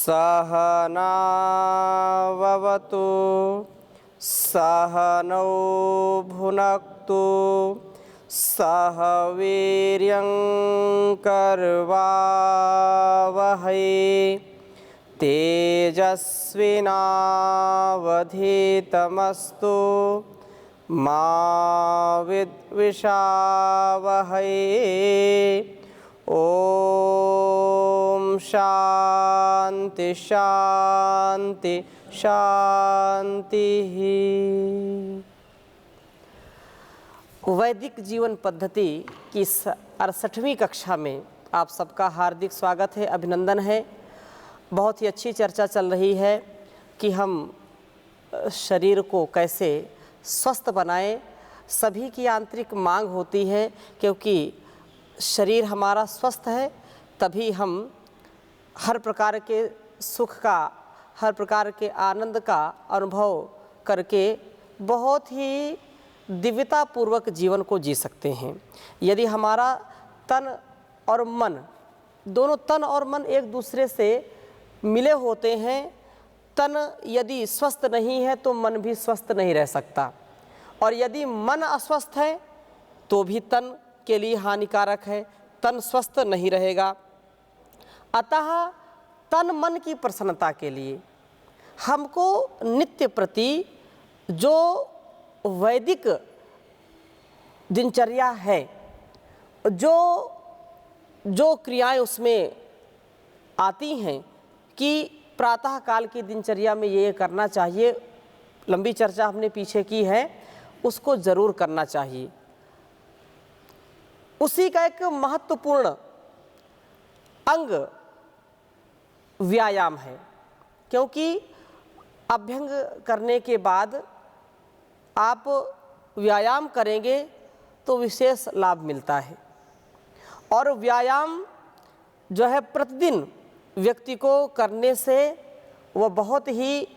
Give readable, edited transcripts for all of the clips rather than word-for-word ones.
सहनाववतु सहनौ भुनक्तु सह वीर्यं करवावहै तेजस्विनावधीतमस्तु मा विद्विषावहै। ओम शांति शांति शांति। वैदिक जीवन पद्धति की 68वीं कक्षा में आप सबका हार्दिक स्वागत है, अभिनंदन है। बहुत ही अच्छी चर्चा चल रही है कि हम शरीर को कैसे स्वस्थ बनाएं। सभी की आंतरिक मांग होती है, क्योंकि शरीर हमारा स्वस्थ है तभी हम हर प्रकार के सुख का, हर प्रकार के आनंद का अनुभव करके बहुत ही दिव्यतापूर्वक जीवन को जी सकते हैं। यदि हमारा तन और मन, दोनों तन और मन एक दूसरे से मिले होते हैं, तन यदि स्वस्थ नहीं है तो मन भी स्वस्थ नहीं रह सकता, और यदि मन अस्वस्थ है तो भी तन के लिए हानिकारक है, तन स्वस्थ नहीं रहेगा। अतः तन मन की प्रसन्नता के लिए हमको नित्य प्रति जो वैदिक दिनचर्या है, जो क्रियाएं उसमें आती हैं कि प्रातः काल की दिनचर्या में ये करना चाहिए, लंबी चर्चा हमने पीछे की है, उसको ज़रूर करना चाहिए। उसी का एक महत्वपूर्ण अंग व्यायाम है, क्योंकि अभ्यंग करने के बाद आप व्यायाम करेंगे तो विशेष लाभ मिलता है। और व्यायाम जो है प्रतिदिन व्यक्ति को करने से वह बहुत ही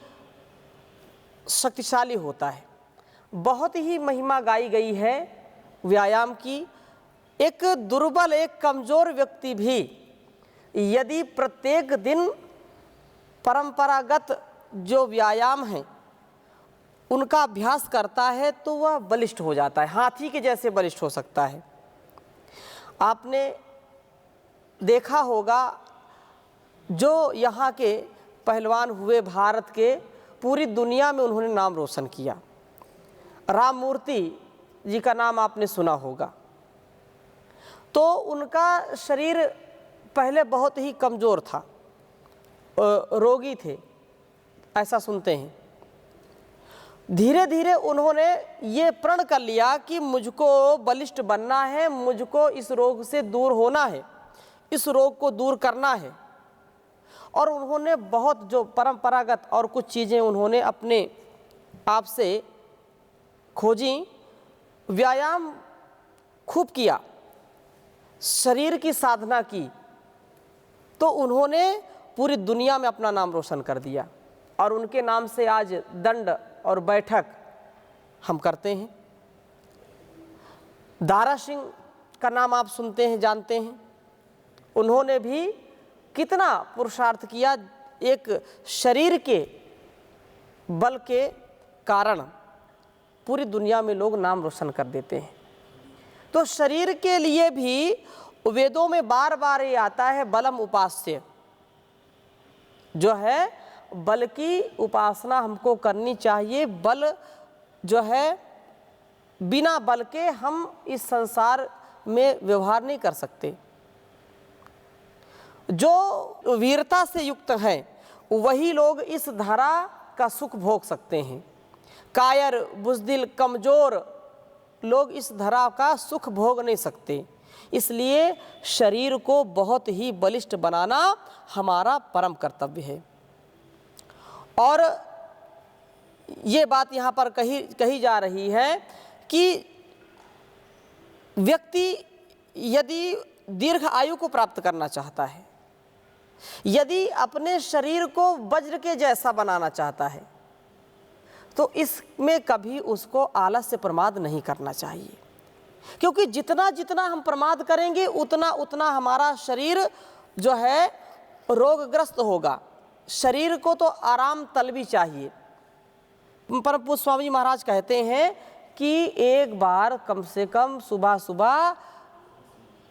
शक्तिशाली होता है। बहुत ही महिमा गाई गई है व्यायाम की। एक दुर्बल, एक कमज़ोर व्यक्ति भी यदि प्रत्येक दिन परंपरागत जो व्यायाम है उनका अभ्यास करता है तो वह बलिष्ठ हो जाता है, हाथी के जैसे बलिष्ठ हो सकता है। आपने देखा होगा जो यहाँ के पहलवान हुए भारत के, पूरी दुनिया में उन्होंने नाम रोशन किया। राम मूर्ति जी का नाम आपने सुना होगा। तो उनका शरीर पहले बहुत ही कमज़ोर था, रोगी थे, ऐसा सुनते हैं। धीरे धीरे उन्होंने ये प्रण कर लिया कि मुझको बलिष्ठ बनना है, मुझको इस रोग से दूर होना है, इस रोग को दूर करना है। और उन्होंने बहुत जो परंपरागत और कुछ चीज़ें उन्होंने अपने आप से खोजी, व्यायाम खूब किया, शरीर की साधना की, तो उन्होंने पूरी दुनिया में अपना नाम रोशन कर दिया। और उनके नाम से आज दंड और बैठक हम करते हैं। दारा सिंह का नाम आप सुनते हैं, जानते हैं। उन्होंने भी कितना पुरुषार्थ किया, एक शरीर के बल के कारण पूरी दुनिया में लोग नाम रोशन कर देते हैं। तो शरीर के लिए भी वेदों में बार बार ये आता है, बलम उपास्य, जो है बल की उपासना हमको करनी चाहिए। बल जो है, बिना बल के हम इस संसार में व्यवहार नहीं कर सकते। जो वीरता से युक्त हैं वही लोग इस धरा का सुख भोग सकते हैं। कायर, बुज़दिल, कमज़ोर लोग इस धरा का सुख भोग नहीं सकते। इसलिए शरीर को बहुत ही बलिष्ठ बनाना हमारा परम कर्तव्य है। और ये बात यहाँ पर कही जा रही है कि व्यक्ति यदि दीर्घ आयु को प्राप्त करना चाहता है, यदि अपने शरीर को वज्र के जैसा बनाना चाहता है, तो इसमें कभी उसको आलस्य प्रमाद नहीं करना चाहिए। क्योंकि जितना जितना हम प्रमाद करेंगे उतना उतना हमारा शरीर जो है रोगग्रस्त होगा। शरीर को तो आराम तलबी चाहिए। परम पूज्य स्वामी जी महाराज कहते हैं कि एक बार कम से कम सुबह सुबह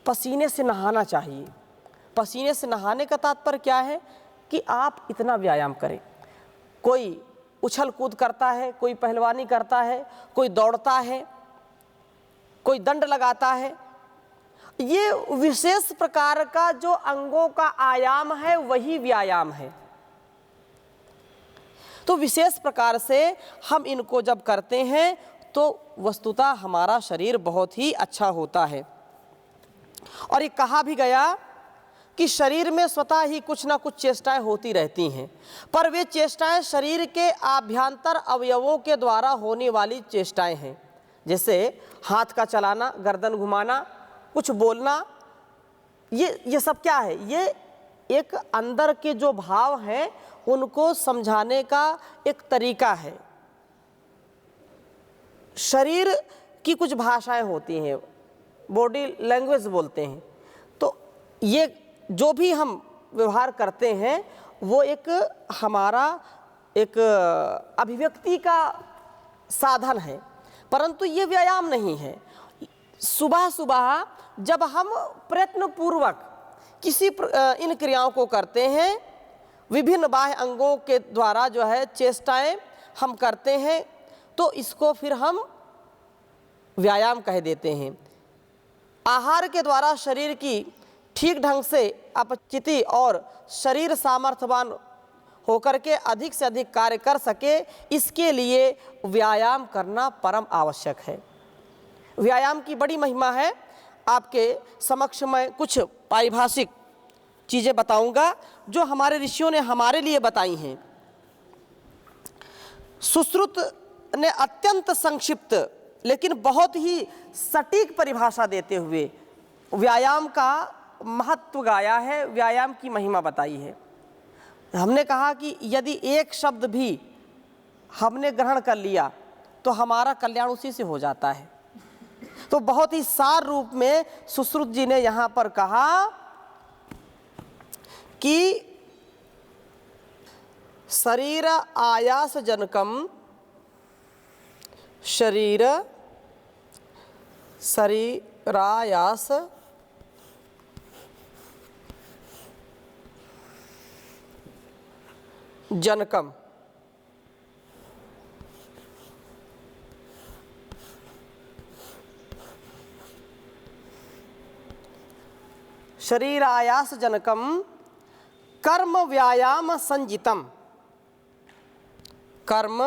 पसीने से नहाना चाहिए। पसीने से नहाने का तात्पर्य क्या है कि आप इतना व्यायाम करें। कोई उछल कूद करता है, कोई पहलवानी करता है, कोई दौड़ता है, कोई दंड लगाता है। ये विशेष प्रकार का जो अंगों का आयाम है वही व्यायाम है। तो विशेष प्रकार से हम इनको जब करते हैं तो वस्तुतः हमारा शरीर बहुत ही अच्छा होता है। और ये कहा भी गया कि शरीर में स्वतः ही कुछ ना कुछ चेष्टाएं होती रहती हैं, पर वे चेष्टाएं शरीर के आभ्यंतर अवयवों के द्वारा होने वाली चेष्टाएं हैं। जैसे हाथ का चलाना, गर्दन घुमाना, कुछ बोलना, ये सब क्या है? ये एक अंदर के जो भाव हैं उनको समझाने का एक तरीका है। शरीर की कुछ भाषाएं होती हैं, बॉडी लैंग्वेज बोलते हैं। तो ये जो भी हम व्यवहार करते हैं वो एक हमारा एक अभिव्यक्ति का साधन है, परंतु ये व्यायाम नहीं है। सुबह सुबह जब हम प्रयत्नपूर्वक किसी इन क्रियाओं को करते हैं, विभिन्न बाह्य अंगों के द्वारा जो है चेष्टाएं हम करते हैं, तो इसको फिर हम व्यायाम कह देते हैं। आहार के द्वारा शरीर की ठीक ढंग से अपचिति और शरीर सामर्थ्यवान होकर के अधिक से अधिक कार्य कर सके, इसके लिए व्यायाम करना परम आवश्यक है। व्यायाम की बड़ी महिमा है। आपके समक्ष मैं कुछ पारिभाषिक चीज़ें बताऊंगा जो हमारे ऋषियों ने हमारे लिए बताई हैं। सुश्रुत ने अत्यंत संक्षिप्त लेकिन बहुत ही सटीक परिभाषा देते हुए व्यायाम का महत्व गाया है, व्यायाम की महिमा बताई है। हमने कहा कि यदि एक शब्द भी हमने ग्रहण कर लिया तो हमारा कल्याण उसी से हो जाता है। तो बहुत ही सार रूप में सुश्रुत जी ने यहाँ पर कहा कि शरीर आयास जनकम, शरीरायास जनकम, शरीरायास जनकम कर्म व्यायाम संजितम, कर्म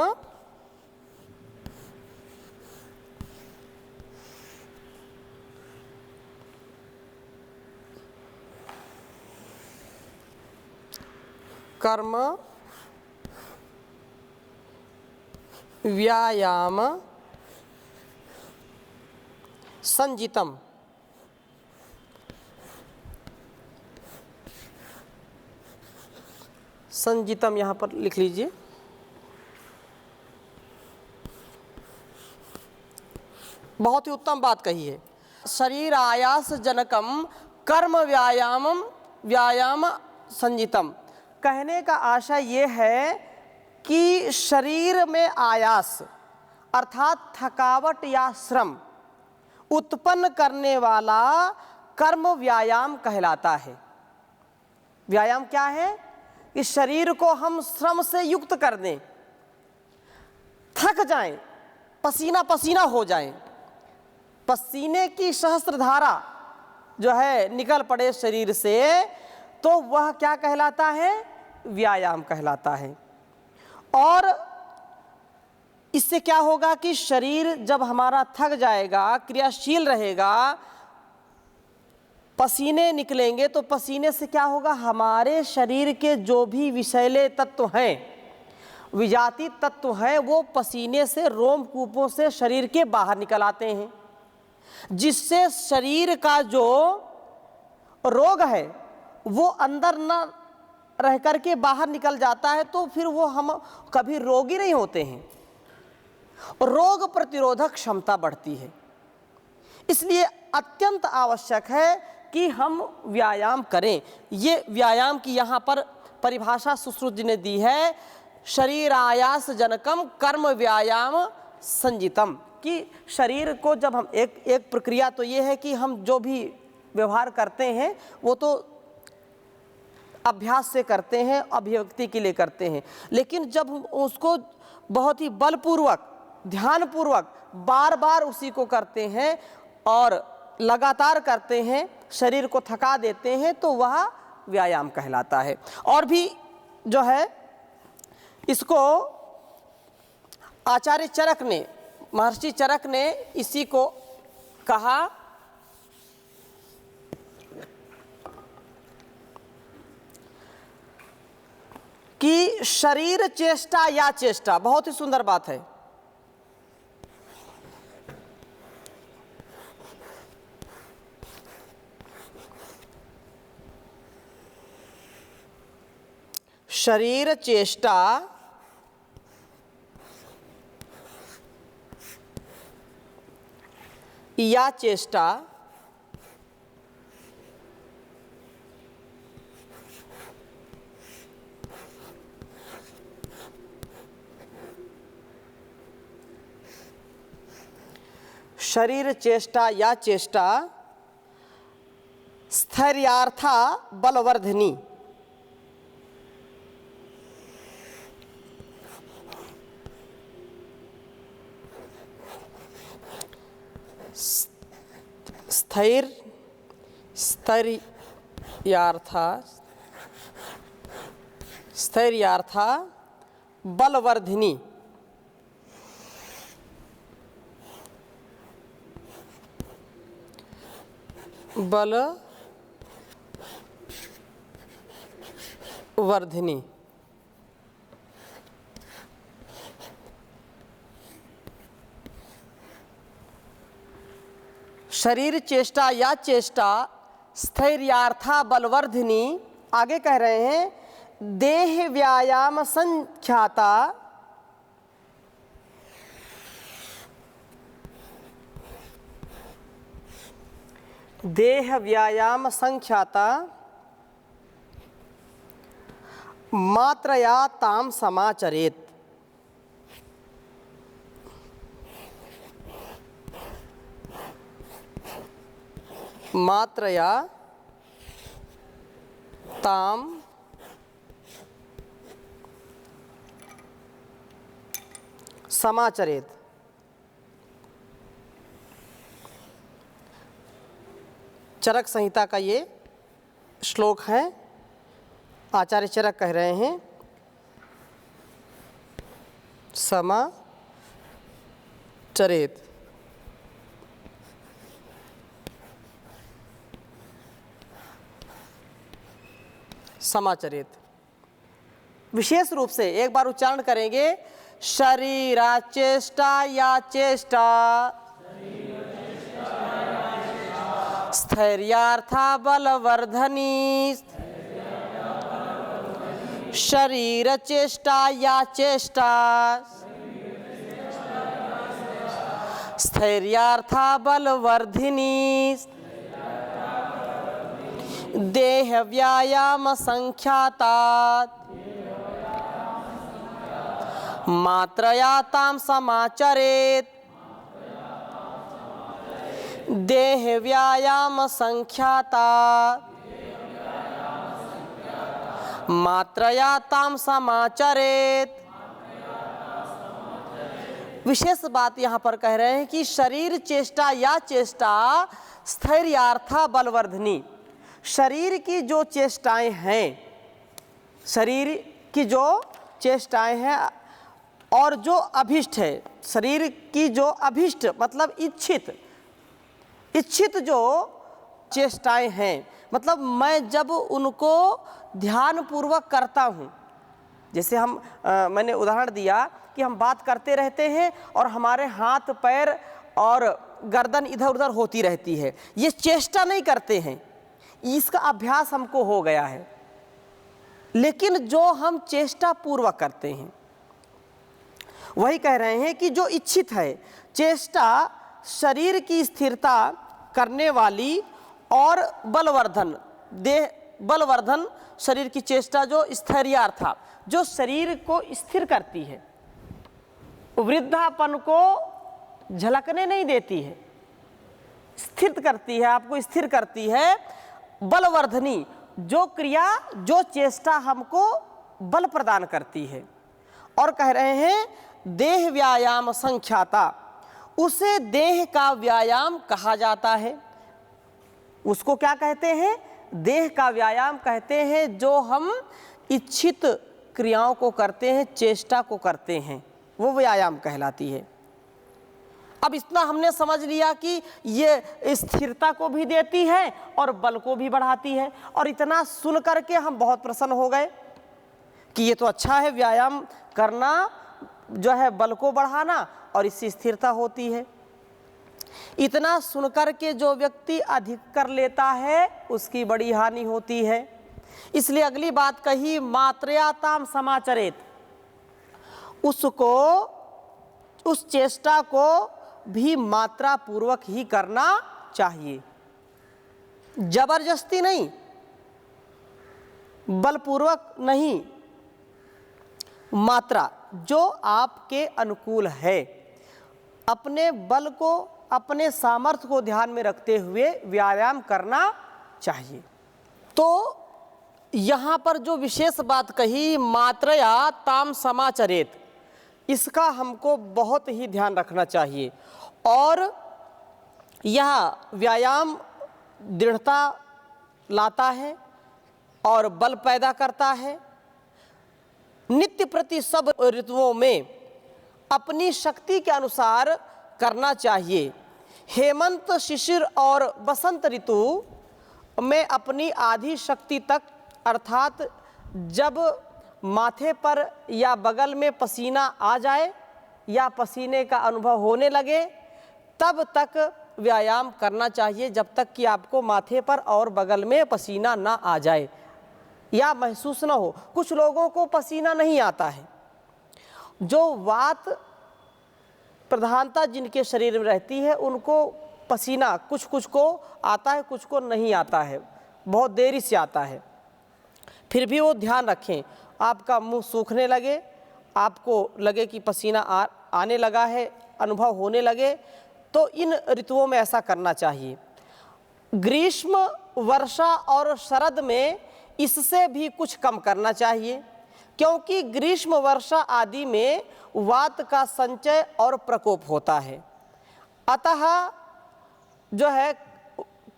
कर्म व्यायाम संजितम। संजितम यहाँ पर लिख लीजिए। बहुत ही उत्तम बात कही है। शरीर आयास जनकम कर्म व्यायाम संजितम। कहने का आशय ये है कि शरीर में आयास अर्थात थकावट या श्रम उत्पन्न करने वाला कर्म व्यायाम कहलाता है। व्यायाम क्या है? कि शरीर को हम श्रम से युक्त कर दें, थक जाएं, पसीना पसीना हो जाएं, पसीने की सहस्त्रधारा जो है निकल पड़े शरीर से, तो वह क्या कहलाता है? व्यायाम कहलाता है। और इससे क्या होगा कि शरीर जब हमारा थक जाएगा, क्रियाशील रहेगा, पसीने निकलेंगे, तो पसीने से क्या होगा? हमारे शरीर के जो भी विषैले तत्व हैं, विजातीय तत्व हैं, वो पसीने से रोमकूपों से शरीर के बाहर निकल आते हैं, जिससे शरीर का जो रोग है वो अंदर न रह कर के बाहर निकल जाता है। तो फिर वो हम कभी रोगी नहीं होते हैं, रोग प्रतिरोधक क्षमता बढ़ती है। इसलिए अत्यंत आवश्यक है कि हम व्यायाम करें। ये व्यायाम की यहाँ पर परिभाषा सुश्रुत जी ने दी है, शरीर आयास जनकम कर्म व्यायाम संजितम, कि शरीर को जब हम एक प्रक्रिया तो ये है कि हम जो भी व्यवहार करते हैं वो तो अभ्यास से करते हैं, अभिव्यक्ति के लिए करते हैं, लेकिन जब हम उसको बहुत ही बलपूर्वक ध्यानपूर्वक बार बार उसी को करते हैं और लगातार करते हैं, शरीर को थका देते हैं, तो वह व्यायाम कहलाता है। और भी जो है इसको आचार्य चरक ने, महर्षि चरक ने इसी को कहा कि शरीर चेष्टा या चेष्टा। बहुत ही सुंदर बात है। शरीर चेष्टा या चेष्टा शरीर चेष्टा या चेष्टा स्थैर्यार्था बलवर्धिनी। स्थैर्यार्था बलवर्धिनी। बलवर्धिनी शरीर चेष्टा या चेष्टा स्थैर्यार्था बलवर्धिनी। आगे कह रहे हैं देह व्यायाम संख्याता देह व्यायाम संख्याता मात्रया ताम समाचरेत। मात्रया ताम समाचरेत। चरक संहिता का ये श्लोक है। आचार्य चरक कह रहे हैं समाचरेत। समाचरित विशेष रूप से एक बार उच्चारण करेंगे, शरीरा चेष्टा या चेष्टा स्थैर्यार्था बलवर्धनी। शरीर चेष्टा या चेष्टा स्थैर्यार्था बलवर्धिनी। देह व्यायाम संख्यातात मात्रया ताम समाचरेत। देह व्यायाम संख्यातात मात्रया ताम समाचरेत। विशेष बात यहाँ पर कह रहे हैं कि शरीर चेष्टा या चेष्टा स्थैर्यार्था बलवर्धिनी। शरीर की जो चेष्टाएं हैं, शरीर की जो चेष्टाएं हैं और जो अभिष्ट है, शरीर की जो अभिष्ट मतलब इच्छित जो चेष्टाएं हैं, मतलब मैं जब उनको ध्यानपूर्वक करता हूँ, जैसे मैंने उदाहरण दिया कि हम बात करते रहते हैं और हमारे हाथ पैर और गर्दन इधर उधर होती रहती है, ये चेष्टा नहीं करते हैं, इसका अभ्यास हमको हो गया है। लेकिन जो हम चेष्टा पूर्वक करते हैं वही कह रहे हैं कि जो इच्छित है, चेष्टा शरीर की स्थिरता करने वाली और बलवर्धन, देह बलवर्धन शरीर की चेष्टा जो स्थैर्यार्था, जो शरीर को स्थिर करती है, वृद्धापन को झलकने नहीं देती है, स्थिर करती है, आपको स्थिर करती है। बलवर्धनी, जो क्रिया, जो चेष्टा हमको बल प्रदान करती है। और कह रहे हैं देह व्यायाम संख्याता, उसे देह का व्यायाम कहा जाता है। उसको क्या कहते हैं? देह का व्यायाम कहते हैं। जो हम इच्छित क्रियाओं को करते हैं, चेष्टा को करते हैं, वो व्यायाम कहलाती है। अब इतना हमने समझ लिया कि ये स्थिरता को भी देती है और बल को भी बढ़ाती है। और इतना सुन करके हम बहुत प्रसन्न हो गए कि ये तो अच्छा है, व्यायाम करना जो है बल को बढ़ाना और इससे स्थिरता होती है। इतना सुनकर के जो व्यक्ति अधिक कर लेता है उसकी बड़ी हानि होती है। इसलिए अगली बात कही मात्रयाताम समाचरेत, उसको, उस चेष्टा को भी मात्रा पूर्वक ही करना चाहिए, जबरदस्ती नहीं, बलपूर्वक नहीं, मात्रा जो आपके अनुकूल है। अपने बल को, अपने सामर्थ्य को ध्यान में रखते हुए व्यायाम करना चाहिए। तो यहाँ पर जो विशेष बात कही मात्रया ताम समाचरेत, इसका हमको बहुत ही ध्यान रखना चाहिए। और यह व्यायाम दृढ़ता लाता है और बल पैदा करता है। नित्य प्रति सब ऋतुओं में अपनी शक्ति के अनुसार करना चाहिए। हेमंत, शिशिर और बसंत ऋतु में अपनी आधी शक्ति तक, अर्थात जब माथे पर या बगल में पसीना आ जाए या पसीने का अनुभव होने लगे, तब तक व्यायाम करना चाहिए, जब तक कि आपको माथे पर और बगल में पसीना ना आ जाए या महसूस ना हो। कुछ लोगों को पसीना नहीं आता है, जो वात प्रधानता जिनके शरीर में रहती है उनको पसीना कुछ कुछ को आता है, कुछ को नहीं आता है, बहुत देरी से आता है। फिर भी वो ध्यान रखें, आपका मुंह सूखने लगे, आपको लगे कि पसीना आने लगा है, अनुभव होने लगे, तो इन ऋतुओं में ऐसा करना चाहिए। ग्रीष्म, वर्षा और शरद में इससे भी कुछ कम करना चाहिए, क्योंकि ग्रीष्म, वर्षा आदि में वात का संचय और प्रकोप होता है। अतः जो है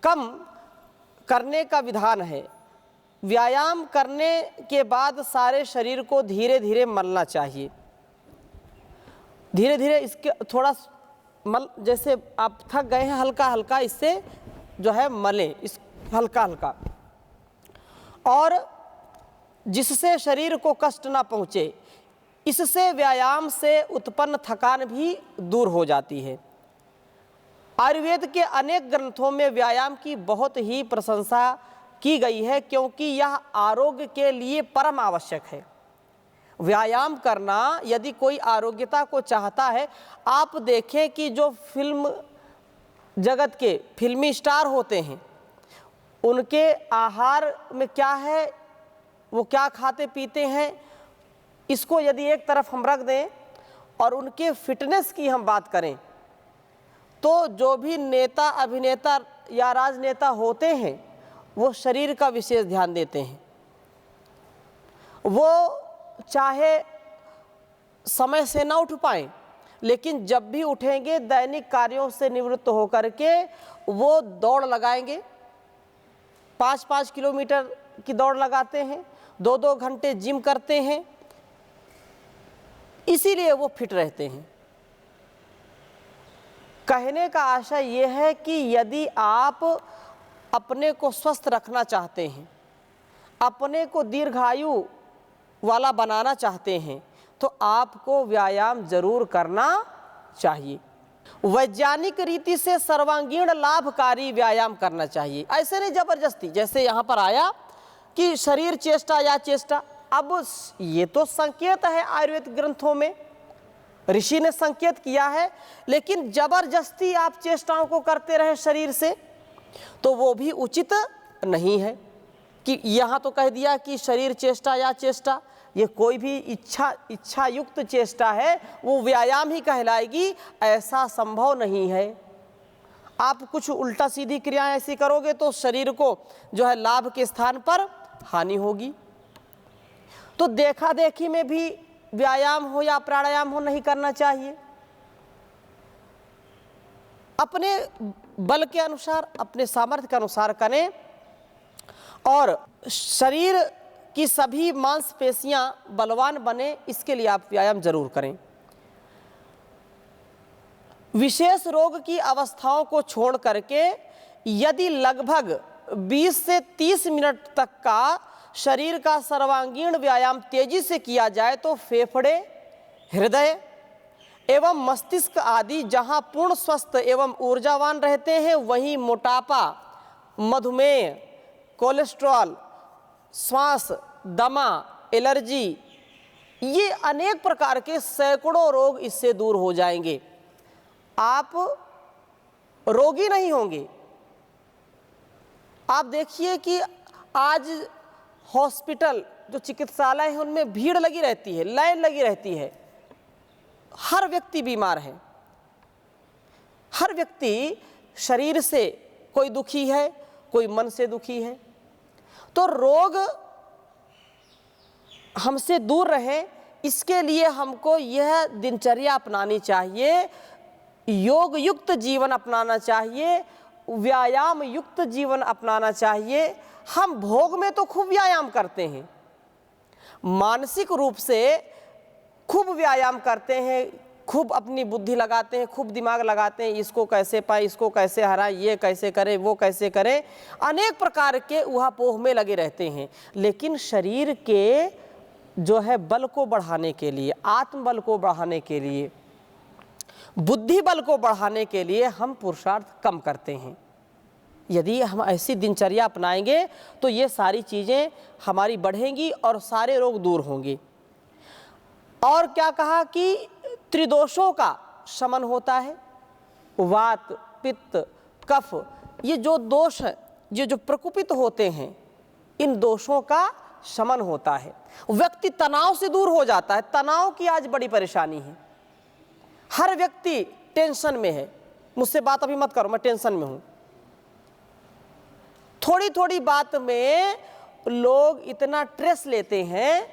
कम करने का विधान है। व्यायाम करने के बाद सारे शरीर को धीरे धीरे मलना चाहिए। धीरे धीरे इसके थोड़ा मल, जैसे आप थक गए हैं, हल्का हल्का इससे जो है मलें, इस हल्का हल्का, और जिससे शरीर को कष्ट ना पहुँचे। इससे व्यायाम से उत्पन्न थकान भी दूर हो जाती है। आयुर्वेद के अनेक ग्रंथों में व्यायाम की बहुत ही प्रशंसा की गई है, क्योंकि यह आरोग्य के लिए परम आवश्यक है। व्यायाम करना, यदि कोई आरोग्यता को चाहता है, आप देखें कि जो फिल्म जगत के फिल्मी स्टार होते हैं, उनके आहार में क्या है, वो क्या खाते पीते हैं, इसको यदि एक तरफ हम रख दें और उनके फिटनेस की हम बात करें, तो जो भी नेता, अभिनेता या राजनेता होते हैं वो शरीर का विशेष ध्यान देते हैं। वो चाहे समय से ना उठ पाएं, लेकिन जब भी उठेंगे दैनिक कार्यों से निवृत्त होकर के वो दौड़ लगाएंगे। 5-5 किलोमीटर की दौड़ लगाते हैं, 2-2 घंटे जिम करते हैं, इसीलिए वो फिट रहते हैं। कहने का आशय ये है कि यदि आप अपने को स्वस्थ रखना चाहते हैं, अपने को दीर्घायु वाला बनाना चाहते हैं, तो आपको व्यायाम जरूर करना चाहिए। वैज्ञानिक रीति से सर्वांगीण लाभकारी व्यायाम करना चाहिए, ऐसे नहीं जबरदस्ती। जैसे यहाँ पर आया कि शरीर चेष्टा या चेष्टा, अब ये तो संकेत है आयुर्वेद ग्रंथों में, ऋषि ने संकेत किया है, लेकिन जबरदस्ती आप चेष्टाओं को करते रहे शरीर से, तो वो भी उचित नहीं है। कि यहाँ तो कह दिया कि शरीर चेष्टा या चेष्टा, ये कोई भी इच्छा युक्त चेष्टा है वो व्यायाम ही कहलाएगी, ऐसा संभव नहीं है। आप कुछ उल्टा सीधी क्रियाएं ऐसी करोगे तो शरीर को जो है लाभ के स्थान पर हानि होगी। तो देखा देखी में भी व्यायाम हो या प्राणायाम हो नहीं करना चाहिए। अपने बल के अनुसार, अपने सामर्थ्य के अनुसार करें और शरीर की सभी मांसपेशियां बलवान बने, इसके लिए आप व्यायाम जरूर करें। विशेष रोग की अवस्थाओं को छोड़ करके यदि लगभग 20 से 30 मिनट तक का शरीर का सर्वांगीण व्यायाम तेजी से किया जाए तो फेफड़े, हृदय एवं मस्तिष्क आदि जहां पूर्ण स्वस्थ एवं ऊर्जावान रहते हैं, वहीं मोटापा, मधुमेह, कोलेस्ट्रॉल, श्वास, दमा, एलर्जी, ये अनेक प्रकार के सैकड़ों रोग इससे दूर हो जाएंगे। आप रोगी नहीं होंगे। आप देखिए कि आज हॉस्पिटल, जो चिकित्सालय है, उनमें भीड़ लगी रहती है, लाइन लगी रहती है। हर व्यक्ति बीमार है, हर व्यक्ति शरीर से कोई दुखी है, कोई मन से दुखी है। तो रोग हमसे दूर रहे, इसके लिए हमको यह दिनचर्या अपनानी चाहिए, योग युक्त जीवन अपनाना चाहिए, व्यायाम युक्त जीवन अपनाना चाहिए। हम भोग में तो खूब व्यायाम करते हैं, मानसिक रूप से खूब व्यायाम करते हैं, खूब अपनी बुद्धि लगाते हैं, खूब दिमाग लगाते हैं, इसको कैसे पाए, इसको कैसे हराए, ये कैसे करें, वो कैसे करें, अनेक प्रकार के ऊहापोह में लगे रहते हैं। लेकिन शरीर के जो है बल को बढ़ाने के लिए, आत्मबल को बढ़ाने के लिए, बुद्धि बल को बढ़ाने के लिए हम पुरुषार्थ कम करते हैं। यदि हम ऐसी दिनचर्या अपनाएंगे तो ये सारी चीज़ें हमारी बढ़ेंगी और सारे रोग दूर होंगे। और क्या कहा कि त्रिदोषों का शमन होता है, वात, पित्त, कफ, ये जो दोष हैं, ये जो प्रकोपित होते हैं, इन दोषों का शमन होता है। व्यक्ति तनाव से दूर हो जाता है। तनाव की आज बड़ी परेशानी है, हर व्यक्ति टेंशन में है। मुझसे बात अभी मत करो, मैं टेंशन में हूं। थोड़ी थोड़ी बात में लोग इतना स्ट्रेस लेते हैं,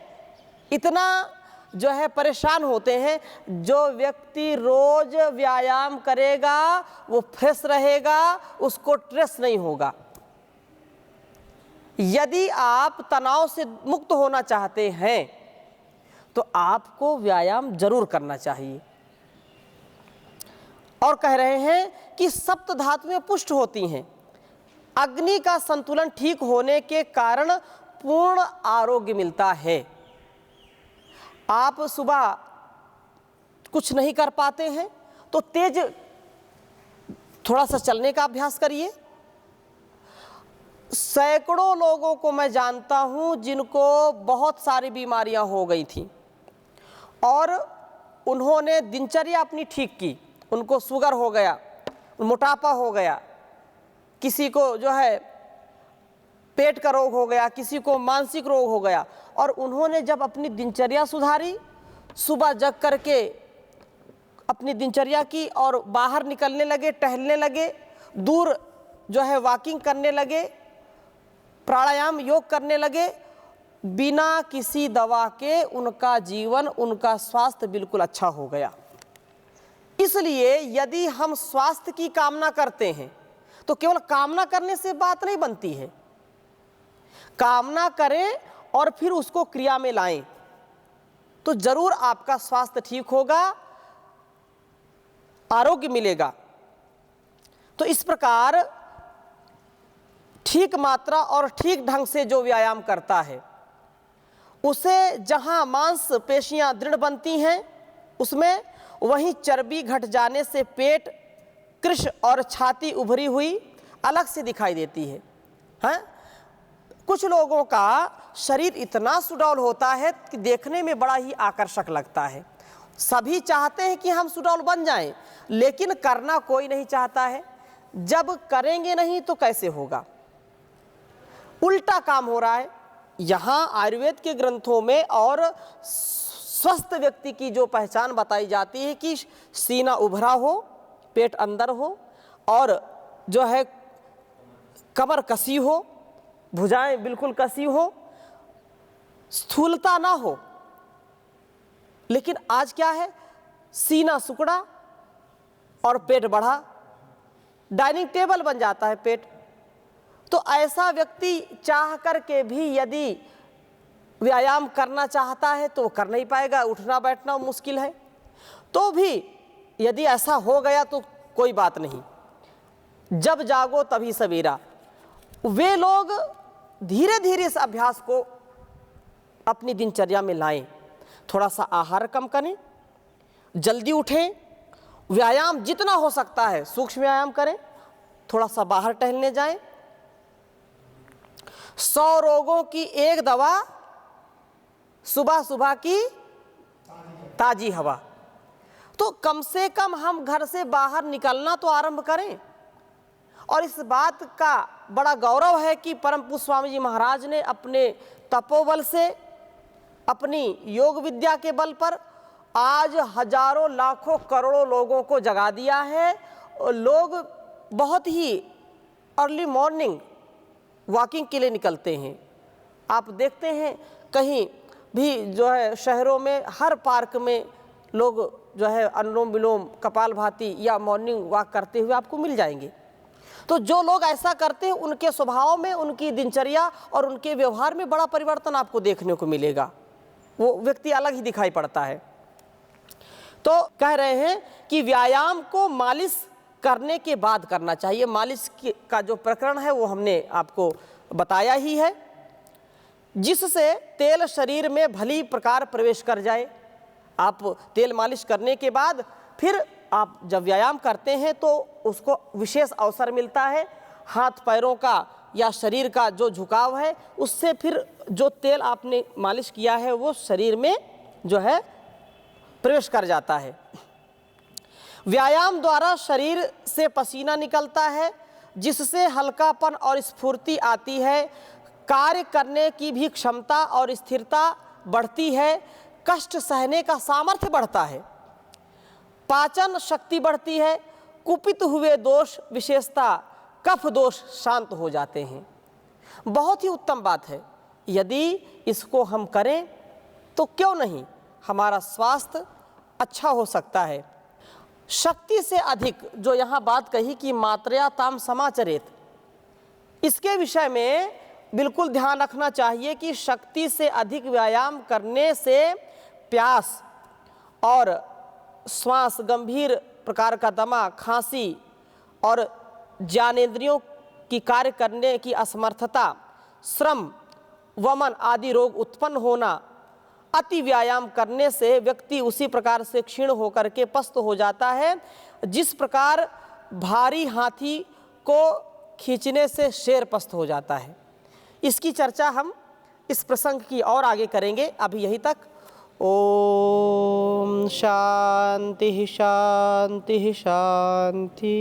इतना जो है परेशान होते हैं। जो व्यक्ति रोज व्यायाम करेगा वो फ्रेश रहेगा, उसको स्ट्रेस नहीं होगा। यदि आप तनाव से मुक्त होना चाहते हैं तो आपको व्यायाम जरूर करना चाहिए। और कह रहे हैं कि सप्त धातुएं पुष्ट होती हैं। अग्नि का संतुलन ठीक होने के कारण पूर्ण आरोग्य मिलता है। आप सुबह कुछ नहीं कर पाते हैं तो तेज थोड़ा सा चलने का अभ्यास करिए। सैकड़ों लोगों को मैं जानता हूं जिनको बहुत सारी बीमारियां हो गई थी और उन्होंने दिनचर्या अपनी ठीक की। उनको शुगर हो गया, मोटापा हो गया, किसी को जो है पेट का रोग हो गया, किसी को मानसिक रोग हो गया, और उन्होंने जब अपनी दिनचर्या सुधारी, सुबह जग करके अपनी दिनचर्या की और बाहर निकलने लगे, टहलने लगे, दूर जो है वॉकिंग करने लगे, प्राणायाम योग करने लगे, बिना किसी दवा के उनका जीवन, उनका स्वास्थ्य बिल्कुल अच्छा हो गया। इसलिए यदि हम स्वास्थ्य की कामना करते हैं तो केवल कामना करने से बात नहीं बनती है। कामना करें और फिर उसको क्रिया में लाएं तो जरूर आपका स्वास्थ्य ठीक होगा, आरोग्य मिलेगा। तो इस प्रकार ठीक मात्रा और ठीक ढंग से जो व्यायाम करता है उसे जहां मांसपेशियां दृढ़ बनती हैं उसमें, वहीं चर्बी घट जाने से पेट, कृश और छाती उभरी हुई अलग से दिखाई देती है। हैं? कुछ लोगों का शरीर इतना सुडौल होता है कि देखने में बड़ा ही आकर्षक लगता है। सभी चाहते हैं कि हम सुडौल बन जाएं, लेकिन करना कोई नहीं चाहता है। जब करेंगे नहीं तो कैसे होगा। उल्टा काम हो रहा है। यहाँ आयुर्वेद के ग्रंथों में और स्वस्थ व्यक्ति की जो पहचान बताई जाती है कि सीना उभरा हो, पेट अंदर हो और जो है कमर कसी हो, भुजाएं बिल्कुल कसी हो, स्थूलता ना हो। लेकिन आज क्या है, सीना सुकड़ा और पेट बढ़ा, डाइनिंग टेबल बन जाता है पेट। तो ऐसा व्यक्ति चाह करके भी यदि व्यायाम करना चाहता है तो वो कर नहीं पाएगा, उठना बैठना मुश्किल है। तो भी यदि ऐसा हो गया तो कोई बात नहीं, जब जागो तभी सवेरा। वे लोग धीरे धीरे इस अभ्यास को अपनी दिनचर्या में लाएं। थोड़ा सा आहार कम करें, जल्दी उठें, व्यायाम जितना हो सकता है सूक्ष्म व्यायाम करें, थोड़ा सा बाहर टहलने जाएं। 100 रोगों की एक दवा, सुबह सुबह की ताजी हवा। तो कम से कम हम घर से बाहर निकलना तो आरंभ करें। और इस बात का बड़ा गौरव है कि परम पूज्य स्वामी जी महाराज ने अपने तपोबल से, अपनी योग विद्या के बल पर आज हजारों लाखों करोड़ों लोगों को जगा दिया है। और लोग बहुत ही अर्ली मॉर्निंग वॉकिंग के लिए निकलते हैं। आप देखते हैं कहीं भी जो है शहरों में हर पार्क में लोग जो है अनुलोम विलोम, कपालभाति या मॉर्निंग वॉक करते हुए आपको मिल जाएंगे। तो जो लोग ऐसा करते हैं उनके स्वभाव में, उनकी दिनचर्या और उनके व्यवहार में बड़ा परिवर्तन आपको देखने को मिलेगा। वो व्यक्ति अलग ही दिखाई पड़ता है। तो कह रहे हैं कि व्यायाम को मालिश करने के बाद करना चाहिए। मालिश का जो प्रकरण है वो हमने आपको बताया ही है, जिससे तेल शरीर में भली प्रकार प्रवेश कर जाए। आप तेल मालिश करने के बाद फिर आप जब व्यायाम करते हैं तो उसको विशेष अवसर मिलता है। हाथ पैरों का या शरीर का जो झुकाव है उससे फिर जो तेल आपने मालिश किया है वो शरीर में जो है प्रवेश कर जाता है। व्यायाम द्वारा शरीर से पसीना निकलता है, जिससे हल्कापन और स्फूर्ति आती है। कार्य करने की भी क्षमता और स्थिरता बढ़ती है। कष्ट सहने का सामर्थ्य बढ़ता है। पाचन शक्ति बढ़ती है। कुपित हुए दोष, विशेषता कफ दोष शांत हो जाते हैं। बहुत ही उत्तम बात है। यदि इसको हम करें तो क्यों नहीं हमारा स्वास्थ्य अच्छा हो सकता है। शक्ति से अधिक जो यहाँ बात कही कि मात्रया ताम समाचरेत, इसके विषय में बिल्कुल ध्यान रखना चाहिए कि शक्ति से अधिक व्यायाम करने से प्यास और श्वास, गंभीर प्रकार का दमा, खांसी और ज्ञानेंद्रियों की कार्य करने की असमर्थता, श्रम, वमन आदि रोग उत्पन्न होना, अति व्यायाम करने से व्यक्ति उसी प्रकार से क्षीण होकर के पस्त हो जाता है, जिस प्रकार भारी हाथी को खींचने से शेर पस्त हो जाता है। इसकी चर्चा हम इस प्रसंग की और आगे करेंगे। अभी यहीं तक। ओम शांति शांति शांति।